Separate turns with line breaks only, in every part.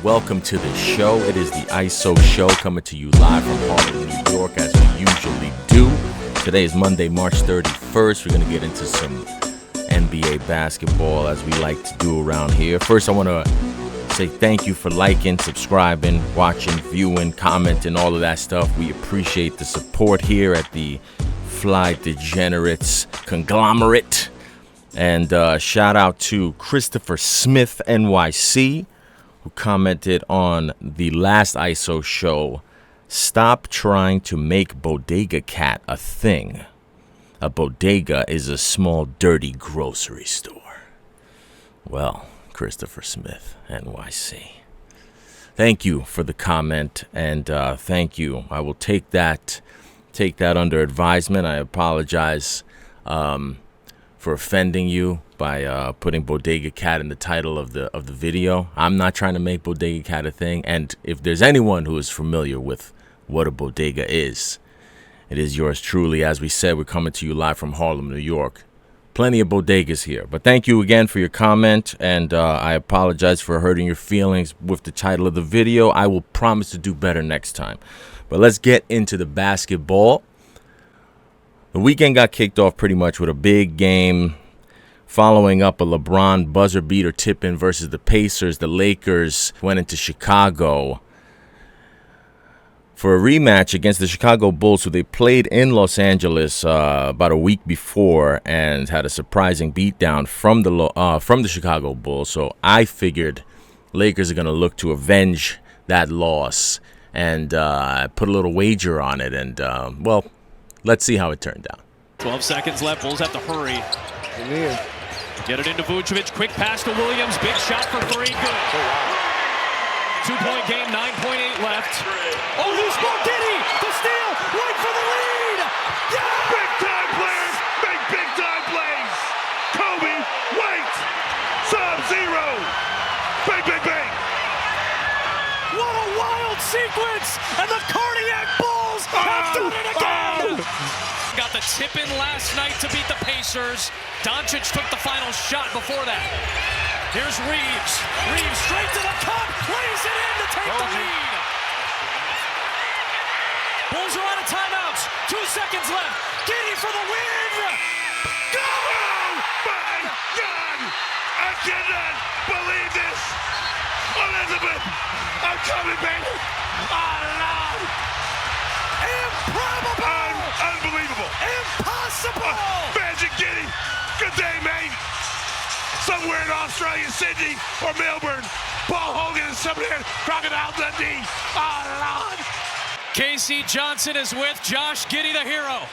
Welcome to the show. It is the ISO Show coming to you live from Harlem, New York, as we usually do. Today is Monday, March 31st. We're going to get into some NBA basketball as we like to do around here. First, I want to say thank you for liking, subscribing, watching, viewing, commenting, all of that stuff. We appreciate the support here at the Fly Degenerates conglomerate. And shout out to Christopher Smith, NYC, who commented on the last ISO show, "Stop trying to make Bodega Cat a thing. A bodega is a small, dirty grocery store." Well, Christopher Smith, NYC, thank you for the comment, and thank you. I will take that under advisement. I apologize for offending you by putting Bodega Cat in the title of the video. I'm not trying to make Bodega Cat a thing, and if there's anyone who is familiar with what a bodega is, it is yours truly. As we said, we're coming to you live from Harlem, New York. Plenty of bodegas here. But thank you again for your comment, and I apologize for hurting your feelings with the title of the video. I will promise to do better next time. But let's get into the basketball. The weekend got kicked off pretty much with a big game, following up a LeBron buzzer beater tip-in versus the Pacers. The Lakers went into Chicago for a rematch against the Chicago Bulls, who they played in Los Angeles about a week before and had a surprising beatdown from the Chicago Bulls. So I figured Lakers are going to look to avenge that loss and put a little wager on it. And, well, let's see how it turned out.
12 seconds left. Bulls have to hurry. Get it into Vucevic. Quick pass to Williams. Big shot for three. Good. 2-point game. 9.8 left. Oh, loose ball. Giddy. The steal. Right for the lead. Yeah!
Big time players make big time plays. Kobe, White, Sub-Zero. Bang, bang, bang.
What a wild sequence. And the Cardiac Bulls have done it again. Got the tip in last night to beat the Pacers. Doncic took the final shot before that. Here's Reeves. Reeves straight to the cup. Lays it in to take the lead. Bulls are out of timeouts. 2 seconds left. Giddy for the win.
Go! Oh my God! I cannot believe this. Elizabeth, I'm coming, baby. Oh, Lord.
Improbable!
Unbelievable!
Impossible!
Magic Giddy! Good day, mate! Somewhere in Australia, Sydney, or Melbourne, Paul Hogan and somebody at Crocodile Dundee. Oh, Lord!
Casey Johnson is with Josh Giddey, the hero.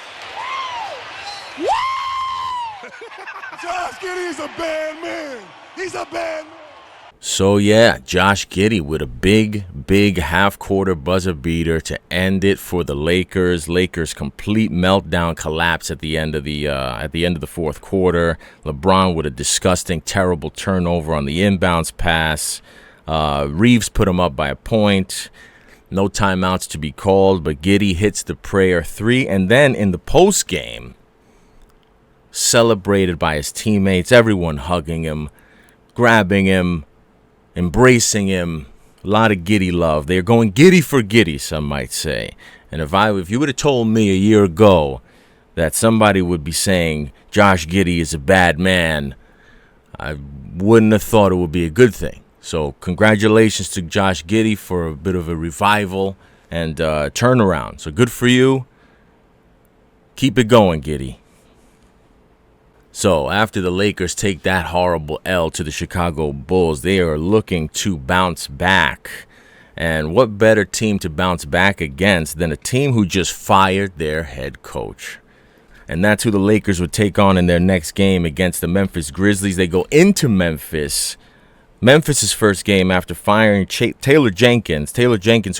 Josh Giddey is a bad man. He's a bad man.
So, yeah, Josh Giddey with a big half-quarter buzzer beater to end it for the Lakers. Lakers' complete meltdown collapse at the end of the fourth quarter. LeBron with a disgusting, terrible turnover on the inbounds pass. Reeves put him up by a point. No timeouts to be called, but Giddey hits the prayer three. And then in the postgame, celebrated by his teammates, everyone hugging him, grabbing him, embracing him. A lot of Giddey love. They're going Giddey for Giddey, some might say. And if you would have told me a year ago that somebody would be saying Josh Giddey is a bad man, I wouldn't have thought it would be a good thing. So congratulations to Josh Giddey for a bit of a revival and turnaround. So good for you. Keep it going, Giddey. So after the Lakers take that horrible L to the Chicago Bulls, they are looking to bounce back. And what better team to bounce back against than a team who just fired their head coach? And that's who the Lakers would take on in their next game against the Memphis Grizzlies. They go into Memphis. Memphis's first game after firing Taylor Jenkins, who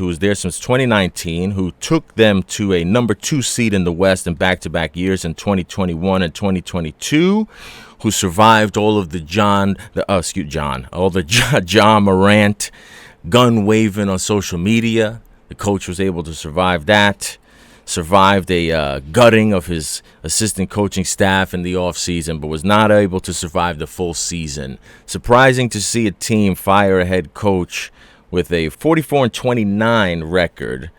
was there since 2019, who took them to a number 2 seed in the West in back-to-back years in 2021 and 2022, who survived all of the John Morant gun waving on social media. The coach was able to survive that. survived a gutting of his assistant coaching staff in the offseason, but was not able to survive the full season. Surprising to see a team fire a head coach with a 44-29 record,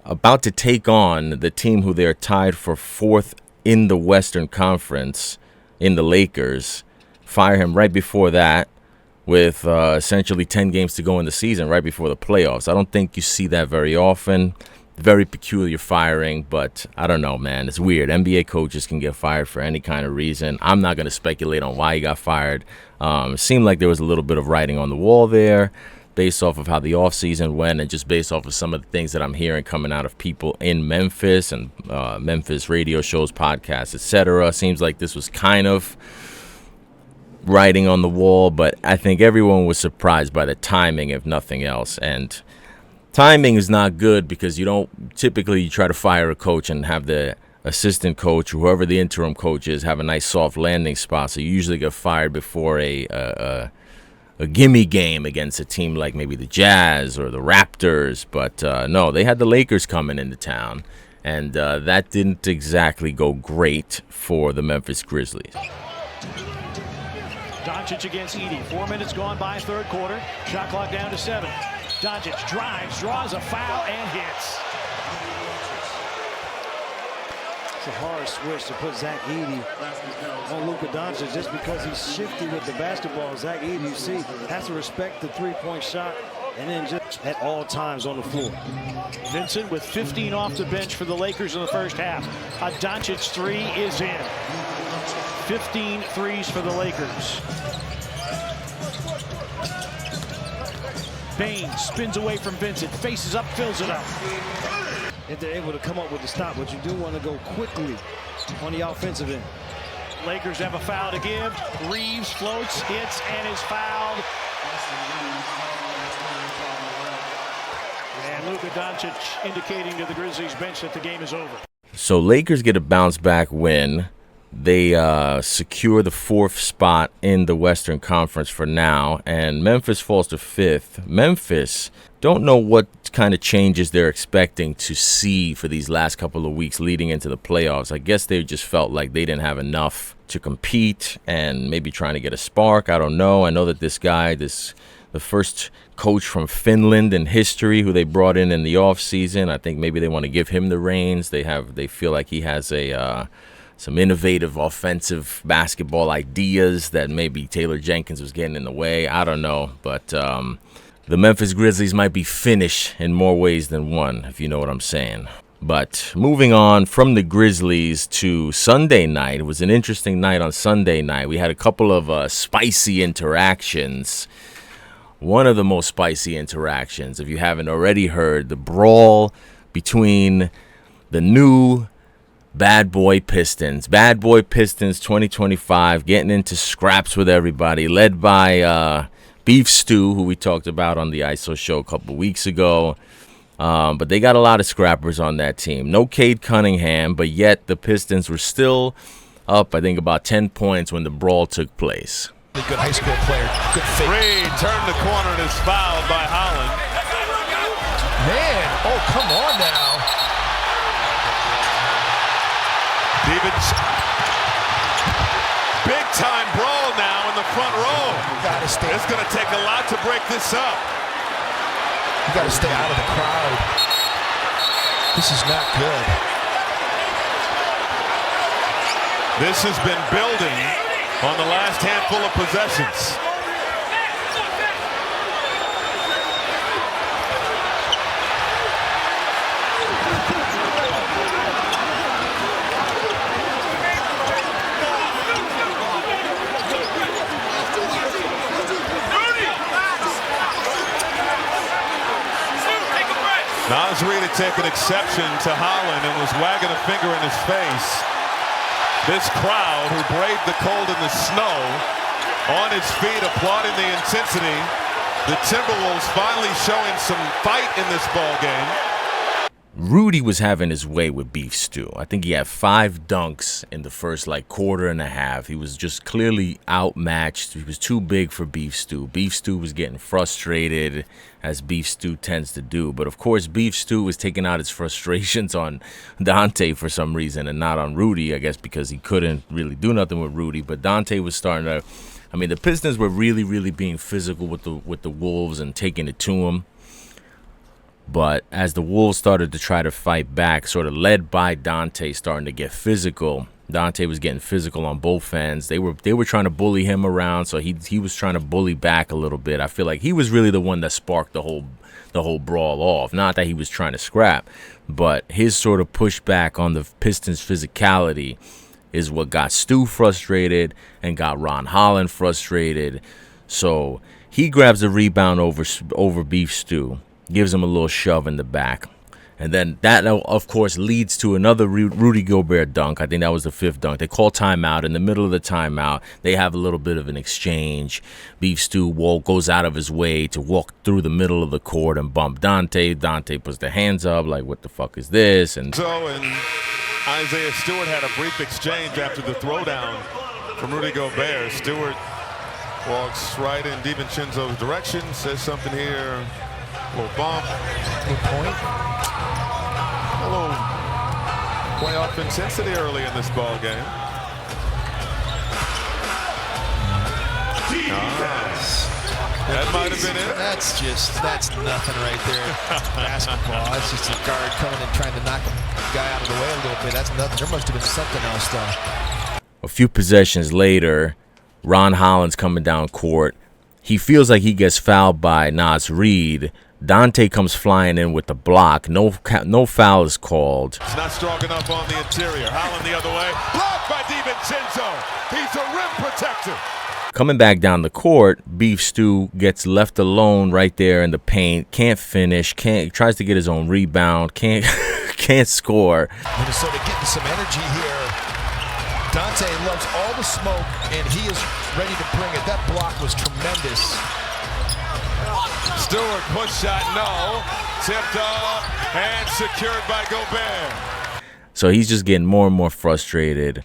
about to take on the team who they're tied for fourth in the Western Conference in the Lakers. Fire him right before that with essentially 10 games to go in the season, right before the playoffs. I don't think you see that very often. Very peculiar firing, but I don't know, man. It's weird. NBA coaches can get fired for any kind of reason. I'm not going to speculate on why he got fired. It seemed like there was a little bit of writing on the wall there, based off of how the offseason went and just based off of some of the things that I'm hearing coming out of people in Memphis and Memphis radio shows, podcasts, etc. Seems like this was kind of writing on the wall, but I think everyone was surprised by the timing, if nothing else. And timing is not good because you don't typically try to fire a coach and have the assistant coach, whoever the interim coach is, have a nice soft landing spot. So you usually get fired before a gimme game against a team like maybe the Jazz or the Raptors. But no, they had the Lakers coming into town, and that didn't exactly go great for the Memphis Grizzlies.
Doncic against Edey. 4 minutes gone by, third quarter. Shot clock down to 7. Doncic drives, draws a foul, and hits.
It's a hard switch to put Zach Edey on Luka Doncic just because he's shifty with the basketball. Zach Edey, you see, has to respect the three-point shot and then just at all times on the floor.
Vincent with 15 off the bench for the Lakers in the first half. A Doncic three is in. 15 threes for the Lakers. Bain spins away from Vincent, faces up, fills it up.
If they're able to come up with the stop, but you do want to go quickly on the offensive end.
Lakers have a foul to give. Reeves floats, hits, and is fouled. And Luka Doncic indicating to the Grizzlies bench that the game is over.
So Lakers get a bounce-back win. They secure the fourth spot in the Western Conference for now, and Memphis falls to fifth. Memphis, don't know what kind of changes they're expecting to see for these last couple of weeks leading into the playoffs. I guess they just felt like they didn't have enough to compete and maybe trying to get a spark. I don't know. I know that this guy, the first coach from Finland in history who they brought in the offseason, I think maybe they want to give him the reins. They feel like he has some innovative offensive basketball ideas that maybe Taylor Jenkins was getting in the way. I don't know, but the Memphis Grizzlies might be finished in more ways than one, if you know what I'm saying. But moving on from the Grizzlies to Sunday night, it was an interesting night on Sunday night. We had a couple of spicy interactions. One of the most spicy interactions, if you haven't already heard, the brawl between the new Bad Boy Pistons 2025, getting into scraps with everybody, led by Beef Stew, who we talked about on the ISO show a couple weeks ago. But they got a lot of scrappers on that team. No Cade Cunningham, but yet the Pistons were still up, I think, about 10 points when the brawl took place.
Good high school player. Good fake.
Reed turned the corner and is fouled by Holland.
Man, oh, come on now.
Stevens, big time brawl now in the front row.
Gotta stay.
It's going to take a lot to break this up.
You gotta stay out of the crowd. This is not good.
This has been building on the last handful of possessions. Naz Reid had taken exception to Holland and was wagging a finger in his face. This crowd who braved the cold and the snow on its feet applauding the intensity. The Timberwolves finally showing some fight in this ball game.
Rudy was having his way with Beef Stew. I think he had 5 dunks in the first quarter and a half. He was just clearly outmatched. He was too big for Beef Stew. Beef Stew was getting frustrated, as Beef Stew tends to do. But of course, Beef Stew was taking out his frustrations on Dante for some reason and not on Rudy, I guess because he couldn't really do nothing with Rudy. But Dante was starting to, I mean, the Pistons were really, really being physical with the Wolves and taking it to them. But as the Wolves started to try to fight back, sort of led by Dante starting to get physical, Dante was getting physical on both ends. They were trying to bully him around, so he was trying to bully back a little bit. I feel like he was really the one that sparked the whole brawl off. Not that he was trying to scrap, but his sort of pushback on the Pistons' physicality is what got Stu frustrated and got Ron Holland frustrated. So he grabs the rebound over Beef Stew, gives him a little shove in the back. And then that, of course, leads to another Rudy Gobert dunk. I think that was the 5th dunk. They call timeout. In the middle of the timeout, they have a little bit of an exchange. Beef Stew goes out of his way to walk through the middle of the court and bump Dante. Dante puts their hands up like, what the fuck is this? And
Isaiah Stewart had a brief exchange after the throwdown from Rudy Gobert. Stewart walks right in DiVincenzo's direction, says something here. A little bump.
Good point.
A little playoff intensity early in this ball game. That might have been it.
That's nothing right there. Basketball. That's just a guard coming and trying to knock a guy out of the way a little bit. That's nothing. There must have been something else though.
A few possessions later, Ron Holland's coming down court. He feels like he gets fouled by Naz Reid. Dante comes flying in with the block. No foul is called.
It's not strong enough on the interior. Holland the other way. Blocked by DiVincenzo. He's a rim protector.
Coming back down the court, Beef Stew gets left alone right there in the paint. Can't finish. Tries to get his own rebound. Can't score.
Minnesota getting some energy here. Dante loves all the smoke, and he is ready to bring it. That block was tremendous.
Stewart push shot, no. Tipped up and secured by Gobert.
So he's just getting more and more frustrated.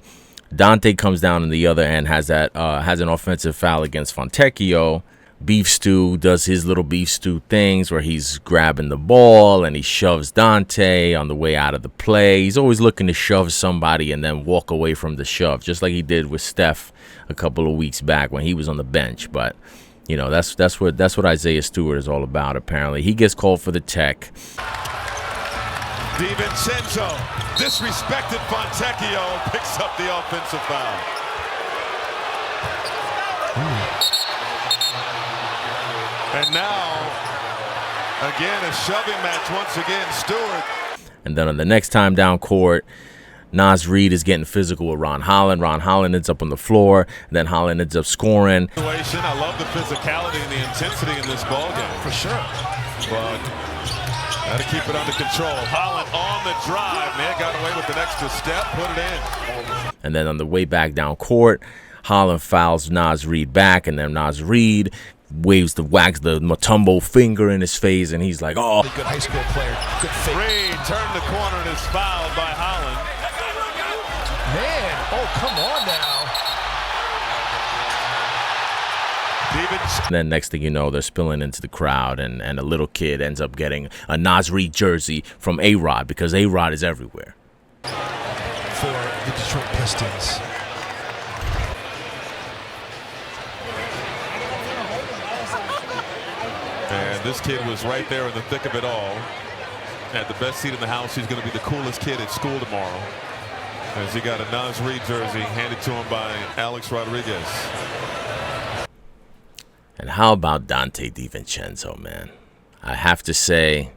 Dante comes down on the other end, has an offensive foul against Fontecchio. Beef Stew does his little Beef Stew things where he's grabbing the ball and he shoves Dante on the way out of the play. He's always looking to shove somebody and then walk away from the shove, just like he did with Steph a couple of weeks back when he was on the bench. But you know, that's what Isaiah Stewart is all about, apparently. He gets called for the tech.
DiVincenzo disrespected Fontecchio, picks up the offensive foul. And now, again, a shoving match once again, Stewart.
And then on the next time down court, Naz Reid is getting physical with Ron Holland. Ron Holland ends up on the floor, and then Holland ends up scoring.
I love the physicality and the intensity in this ball game.
For sure.
But got to keep it under control. Holland on the drive, man, got away with an extra step, put it in.
And then on the way back down court, Holland fouls Naz Reid back, and then Naz Reid wags the Mutombo finger in his face, and he's like, oh.
Good high school player. Good fake.
Reid turned the corner and is fouled by Holland.
Man, oh, come on now.
And then next thing you know, they're spilling into the crowd, and a little kid ends up getting a Naz Reid jersey from A-Rod, because A-Rod is everywhere.
For the Detroit Pistons.
And this kid was right there in the thick of it all. Had the best seat in the house. He's going to be the coolest kid at school tomorrow, as he got a Naz Reid jersey handed to him by Alex Rodriguez.
And how about Dante DiVincenzo, man? I have to say,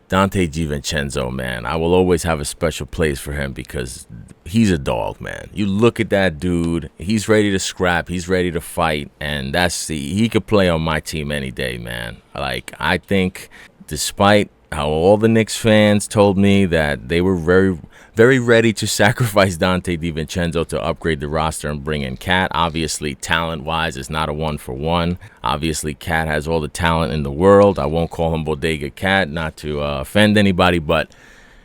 Dante DiVincenzo, man, I will always have a special place for him because he's a dog, man. You look at that dude, he's ready to scrap, he's ready to fight, and he could play on my team any day, man. Like, I think despite how all the Knicks fans told me that they were very, very ready to sacrifice Dante DiVincenzo to upgrade the roster and bring in Cat. Obviously, talent-wise, it's not a one-for-one. Obviously, Cat has all the talent in the world. I won't call him Bodega Cat, not to offend anybody, but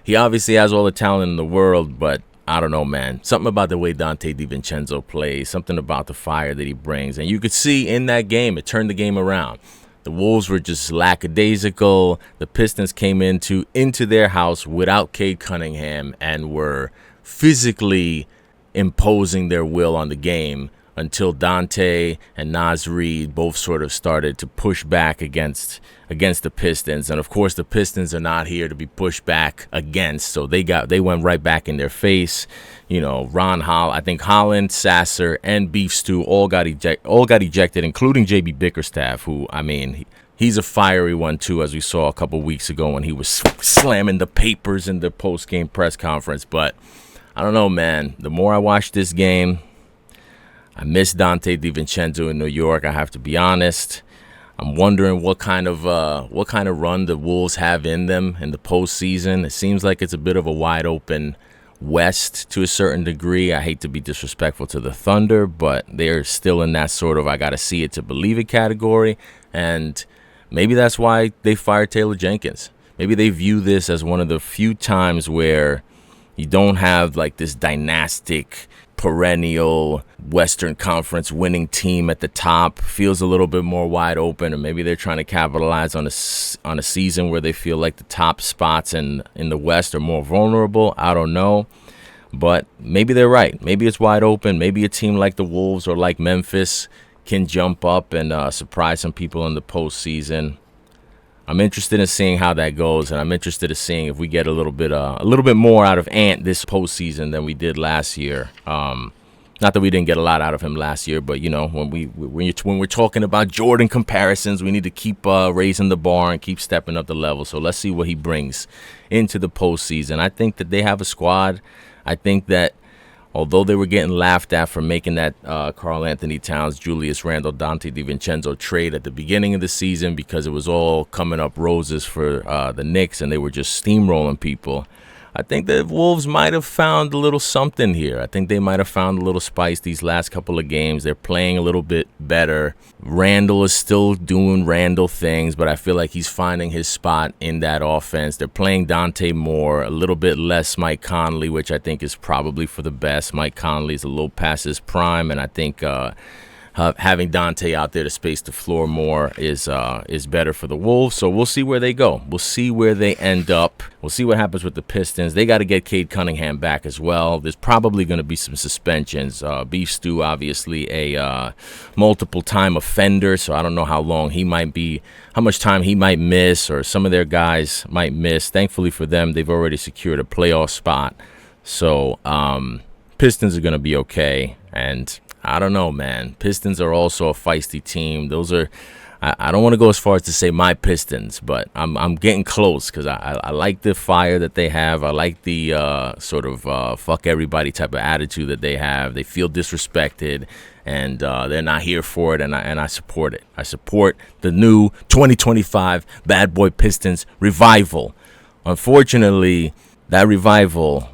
he obviously has all the talent in the world. But I don't know, man. Something about the way Dante DiVincenzo plays, something about the fire that he brings. And you could see in that game, it turned the game around. The Wolves were just lackadaisical. The Pistons came into their house without Cade Cunningham and were physically imposing their will on the game until Dante and Naz Reid both sort of started to push back against the Pistons. And of course, the Pistons are not here to be pushed back against, so they went right back in their face. You know, I think Holland, Sasser, and Beef Stew all got ejected, including JB Bickerstaff, who, I mean, he's a fiery one too, as we saw a couple weeks ago when he was slamming the papers in the post-game press conference. But I don't know, man. The more I watch this game, I miss Dante DiVincenzo in New York. I have to be honest. I'm wondering what kind of run the Wolves have in them in the postseason. It seems like it's a bit of a wide open West to a certain degree. I hate to be disrespectful to the Thunder, but they're still in that sort of I got to see it to believe it category. And maybe that's why they fired Taylor Jenkins. Maybe they view this as one of the few times where you don't have like this dynastic, perennial Western Conference winning team at the top. Feels a little bit more wide open, or maybe they're trying to capitalize on a season where they feel like the top spots in the West are more vulnerable. I don't know, but maybe they're right. Maybe it's wide open. Maybe a team like the Wolves or like Memphis can jump up and surprise some people in the postseason. I'm interested in seeing how that goes, and I'm interested in seeing if we get a little bit more out of Ant this postseason than we did last year. Not that we didn't get a lot out of him last year, but you know, when we're talking about Jordan comparisons, we need to keep raising the bar and keep stepping up the level. So let's see what he brings into the postseason. I think that they have a squad. I think that although they were getting laughed at for making that Karl Anthony Towns, Julius Randle, Dante DiVincenzo trade at the beginning of the season because it was all coming up roses for the Knicks and they were just steamrolling people, I think the Wolves might have found a little something here. I think they might have found a little spice these last couple of games. They're playing a little bit better. Randle is still doing Randle things, but I feel like he's finding his spot in that offense. They're playing Dante more, a little bit less Mike Conley, which I think is probably for the best. Mike Conley is a little past his prime, and I think having Dante out there to space the floor more is better for the Wolves. So we'll see where they go. We'll see where they end up. We'll see what happens with the Pistons. They got to get Cade Cunningham back as well. There's probably going to be some suspensions. Beef Stew, obviously a multiple-time offender, so I don't know how much time he might miss, or some of their guys might miss. Thankfully for them, they've already secured a playoff spot. So Pistons are going to be okay, and I don't know, man. Pistons are also a feisty team. I don't want to go as far as to say my Pistons, but I'm getting close because I like the fire that they have. I like the sort of fuck everybody type of attitude that they have. They feel disrespected, and they're not here for it, and I support it. I support the new 2025 Bad Boy Pistons revival. Unfortunately, that revival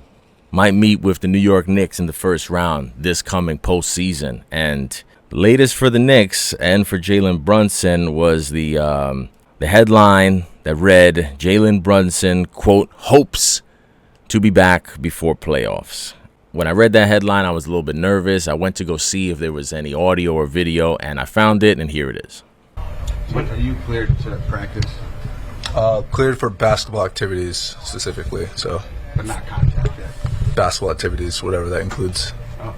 might meet with the New York Knicks in the first round this coming postseason. And the latest for the Knicks and for Jalen Brunson was the headline that read, Jalen Brunson, quote, hopes to be back before playoffs. When I read that headline, I was a little bit nervous. I went to go see if there was any audio or video, and I found it, and here it is.
When are you cleared to practice?
Cleared for basketball activities specifically, so.
But not contact yet?
Basketball activities, whatever that includes.
Oh,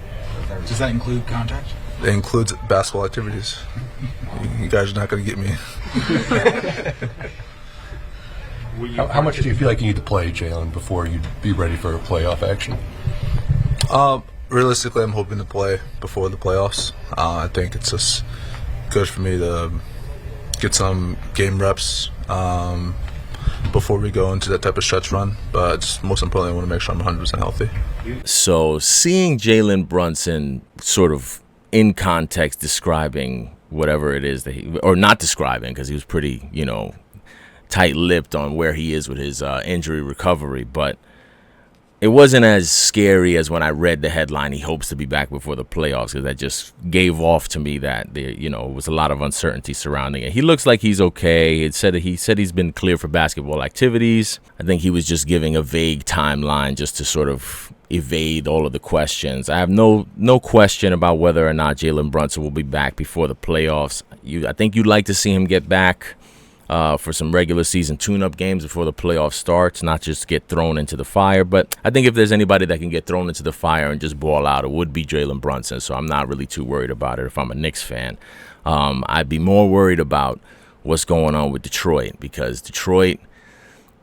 does that include contact?
It includes basketball activities. You guys are not going to get me.
How much do you feel like you need to play, Jalen, before you'd be ready for playoff action?
Realistically, I'm hoping to play before the playoffs. I think it's just good for me to get some game reps before we go into that type of stretch run. But most importantly, I want to make sure I'm 100% healthy.
So seeing Jalen Brunson sort of in context describing whatever it is that or not describing, because he was pretty, tight-lipped on where he is with his injury recovery, but it wasn't as scary as when I read the headline, he hopes to be back before the playoffs, because that just gave off to me that there, it was a lot of uncertainty surrounding it. He looks like he's okay. He said he's been clear for basketball activities. I think he was just giving a vague timeline just to sort of evade all of the questions. I have no question about whether or not Jalen Brunson will be back before the playoffs. I think you'd like to see him get back for some regular season tune-up games before the playoff starts, not just get thrown into the fire. But I think if there's anybody that can get thrown into the fire and just ball out, it would be Jalen Brunson. So I'm not really too worried about it if I'm a Knicks fan. I'd be more worried about what's going on with Detroit, because Detroit,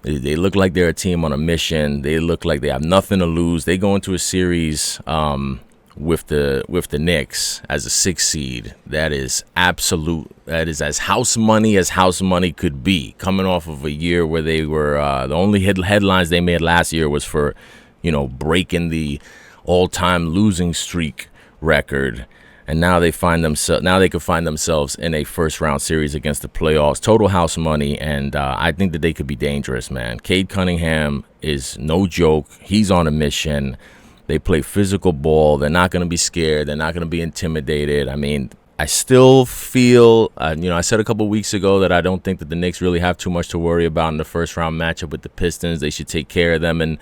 they look like they're a team on a mission. They look like they have nothing to lose. They go into a series with the Knicks as a 6 seed. That is as house money could be, coming off of a year where they were the only headlines they made last year was for breaking the all-time losing streak record, and now they could find themselves in a first round series against the playoffs. Total house money, and I think that they could be dangerous, man. Cade Cunningham is no joke. He's on a mission. They play physical ball. They're not going to be scared. They're not going to be intimidated. I mean, I still feel, I said a couple weeks ago that I don't think that the Knicks really have too much to worry about in the first round matchup with the Pistons. They should take care of them in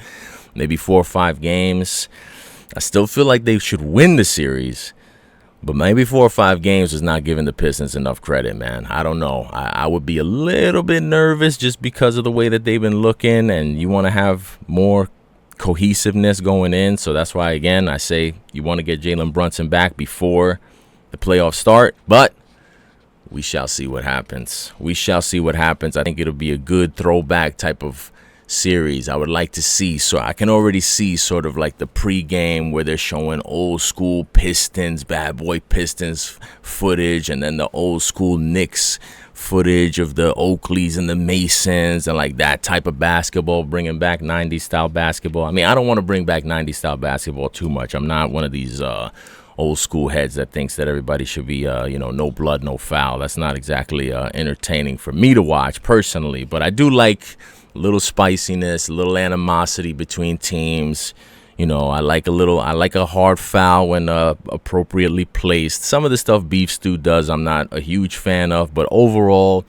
maybe 4 or 5 games. I still feel like they should win the series, but maybe 4 or 5 games is not giving the Pistons enough credit, man. I don't know. I would be a little bit nervous just because of the way that they've been looking, and you want to have more cohesiveness going in. So that's why, again, I say you want to get Jalen Brunson back before the playoffs start. But we shall see what happens. I think it'll be a good throwback type of series. I would like to see, so I can already see sort of like the pregame where they're showing old school Pistons, bad boy Pistons footage, and then the old school Knicks footage of the Oakleys and the Masons and like that type of basketball, bringing back 90s style basketball. I mean, I don't want to bring back 90s style basketball too much. I'm not one of these old school heads that thinks that everybody should be, no blood, no foul. That's not exactly entertaining for me to watch personally, but I do like a little spiciness, a little animosity between teams. I like a hard foul when appropriately placed. Some of the stuff Beef Stew does, I'm not a huge fan of, but overall,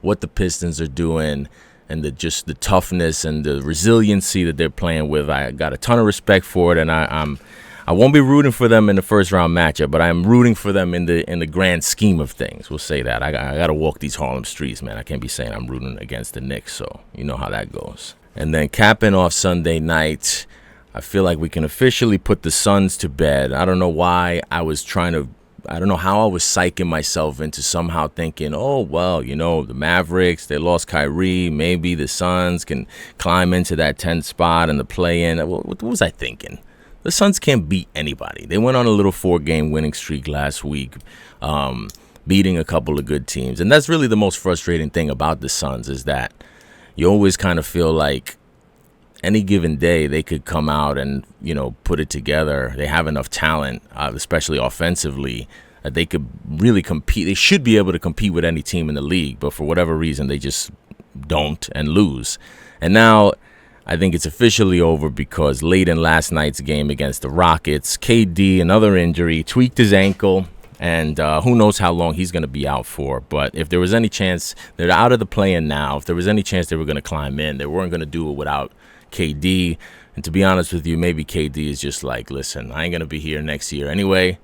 what the Pistons are doing and the toughness and the resiliency that they're playing with, I got a ton of respect for it, and I won't be rooting for them in the first round matchup, but I'm rooting for them in the grand scheme of things. We'll say that. I got to walk these Harlem streets, man. I can't be saying I'm rooting against the Knicks, so you know how that goes. And then capping off Sunday night, I feel like we can officially put the Suns to bed. I don't know why I don't know how I was psyching myself into somehow thinking, oh, well, the Mavericks, they lost Kyrie. Maybe the Suns can climb into that 10th spot and the play-in. What was I thinking? The Suns can't beat anybody. They went on a little 4-game winning streak last week, beating a couple of good teams. And that's really the most frustrating thing about the Suns, is that you always kind of feel like any given day they could come out and, put it together. They have enough talent, especially offensively, that they could really compete. They should be able to compete with any team in the league, but for whatever reason, they just don't and lose. And now I think it's officially over, because late in last night's game against the Rockets, KD, another injury, tweaked his ankle, and who knows how long he's going to be out for. But if there was any chance, they're out of the play-in now. If there was any chance they were going to climb in, they weren't going to do it without KD. And to be honest with you, maybe KD is just like, listen, I ain't going to be here next year anyway.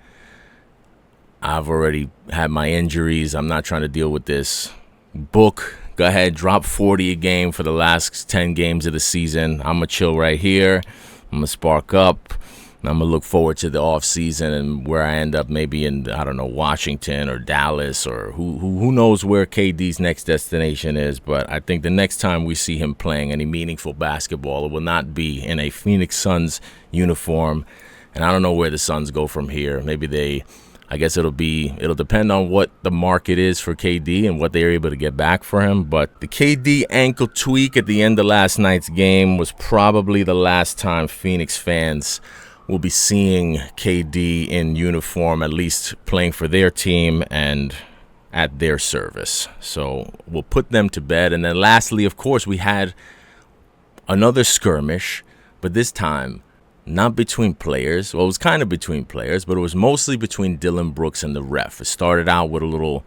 I've already had my injuries. I'm not trying to deal with this. Book, go ahead, drop 40 a game for the last 10 games of the season. I'm going to chill right here. I'm going to spark up. I'm going to look forward to the offseason and where I end up, maybe in, I don't know, Washington or Dallas, or who knows where KD's next destination is. But I think the next time we see him playing any meaningful basketball, it will not be in a Phoenix Suns uniform. And I don't know where the Suns go from here. Maybe I guess it'll depend on what the market is for KD and what they're able to get back for him. But the KD ankle tweak at the end of last night's game was probably the last time Phoenix fans will be seeing KD in uniform, at least playing for their team and at their service. So we'll put them to bed. And then lastly, of course, we had another skirmish but this time not between players. Well, it was kind of between players, but it was mostly between Dillon Brooks and the ref. It started out with a little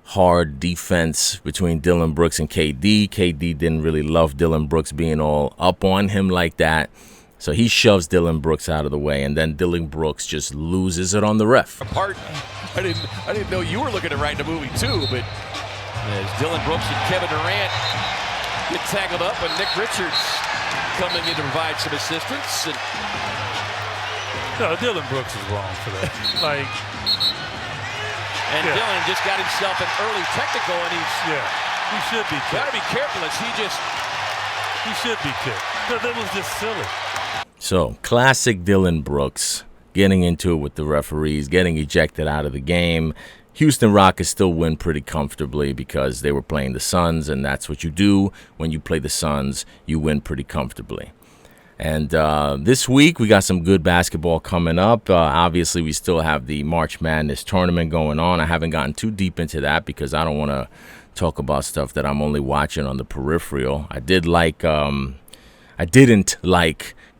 hard defense between Dillon Brooks and KD. KD didn't really love Dillon Brooks being all up on him like that. So he shoves Dillon Brooks out of the way, and then Dillon Brooks just loses it on the ref.
Apart, I didn't know you were looking to write a movie too, but as Dillon Brooks and Kevin Durant get tangled up, and Nick Richards coming in to provide some assistance. And
no, Dillon Brooks is wrong for that.
Dillon just got himself an early technical, and
he should be kicked.
Got to be careful as
he should be kicked. That was just silly.
So, classic Dillon Brooks getting into it with the referees, getting ejected out of the game. Houston Rockets still win pretty comfortably because they were playing the Suns, and that's what you do when you play the Suns. You win pretty comfortably. And this week, we got some good basketball coming up. Obviously, we still have the March Madness tournament going on. I haven't gotten too deep into that because I don't want to talk about stuff that I'm only watching on the peripheral. I didn't like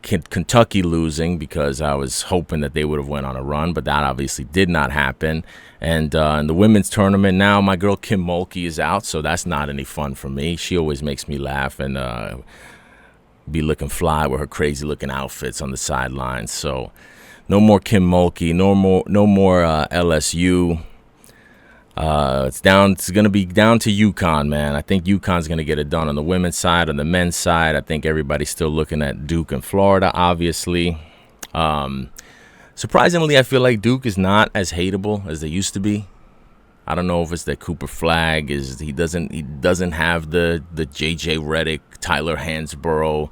Kentucky losing because I was hoping that they would have went on a run, but that obviously did not happen. And in the women's tournament now, my girl Kim Mulkey is out, so that's not any fun for me. She always makes me laugh and be looking fly with her crazy looking outfits on the sidelines. So no more Kim Mulkey, no more LSU. It's going to be down to UConn, man. I think UConn's going to get it done on the women's side. On the men's side, I think everybody's still looking at Duke and Florida, obviously. Surprisingly, I feel like Duke is not as hateable as they used to be. I don't know if it's that Cooper Flagg he doesn't have the JJ Redick, Tyler Hansborough,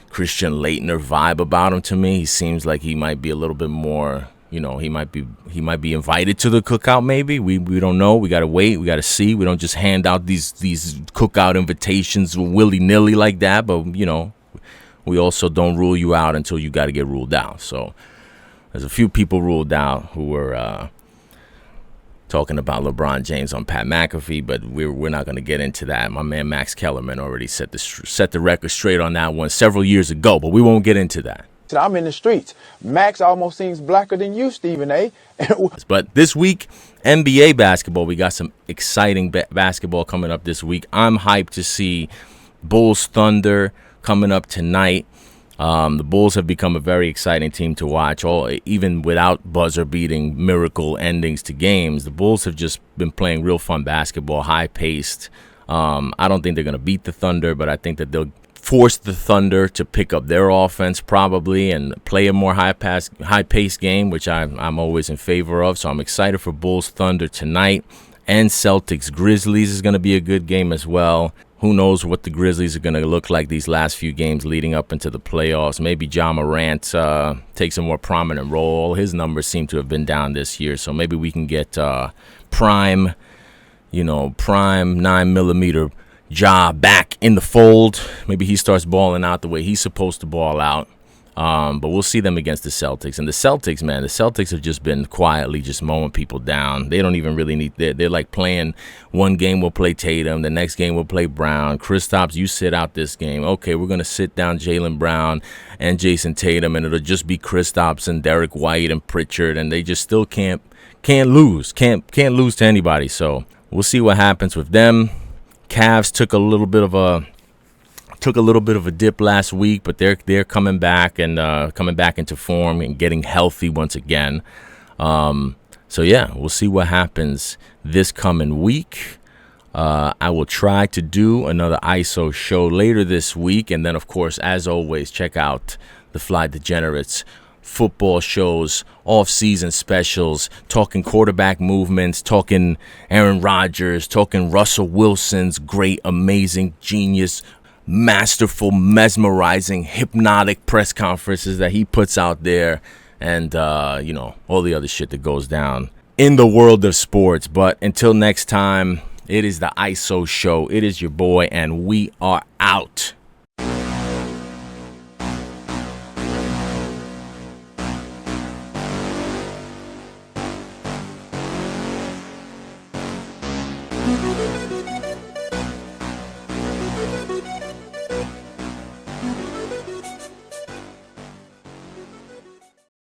Christian Laettner vibe about him to me. He seems like he might be a little bit more, he might be invited to the cookout maybe. We don't know. We got to wait. We got to see. We don't just hand out these cookout invitations willy-nilly like that, but we also don't rule you out until you got to get ruled out. So there's a few people ruled out who were talking about LeBron James on Pat McAfee, but we're not going to get into that. My man Max Kellerman already set the record straight on that one several years ago, but we won't get into that.
I'm in the streets. Max almost seems blacker than you, Stephen A.
But this week, NBA basketball, we got some exciting basketball coming up this week. I'm hyped to see Bulls Thunder coming up tonight. The Bulls have become a very exciting team to watch. Even without buzzer-beating miracle endings to games, the Bulls have just been playing real fun basketball, high-paced. I don't think they're going to beat the Thunder, but I think that they'll force the Thunder to pick up their offense probably and play a more high-paced game, which I'm always in favor of. So I'm excited for Bulls Thunder tonight. And Celtics Grizzlies is going to be a good game as well. Who knows what the Grizzlies are going to look like these last few games leading up into the playoffs. Maybe Ja Morant takes a more prominent role. His numbers seem to have been down this year, so maybe we can get prime 9mm Ja back in the fold. Maybe he starts balling out the way he's supposed to ball out. But we'll see them against the Celtics. And the Celtics, man, the Celtics have just been quietly just mowing people down. They don't even really need – they're like playing one game we'll play Tatum, the next game we'll play Brown. Kristaps, you sit out this game. Okay, we're going to sit down Jaylen Brown and Jason Tatum, and it'll just be Kristaps and Derek White and Pritchard, and they just still can't lose. Can't lose to anybody. So we'll see what happens with them. Cavs took a little bit of a dip last week, but they're coming back and coming back into form and getting healthy once again. So yeah, we'll see what happens this coming week. I will try to do another ISO show later this week, and then of course, as always, check out the Fly Degenerates football shows, off-season specials, talking quarterback movements, talking Aaron Rodgers, talking Russell Wilson's great, amazing, genius, masterful, mesmerizing, hypnotic press conferences that he puts out there, and all the other shit that goes down in the world of sports. But until next time, it is the ISO show. It is your boy, and we are out.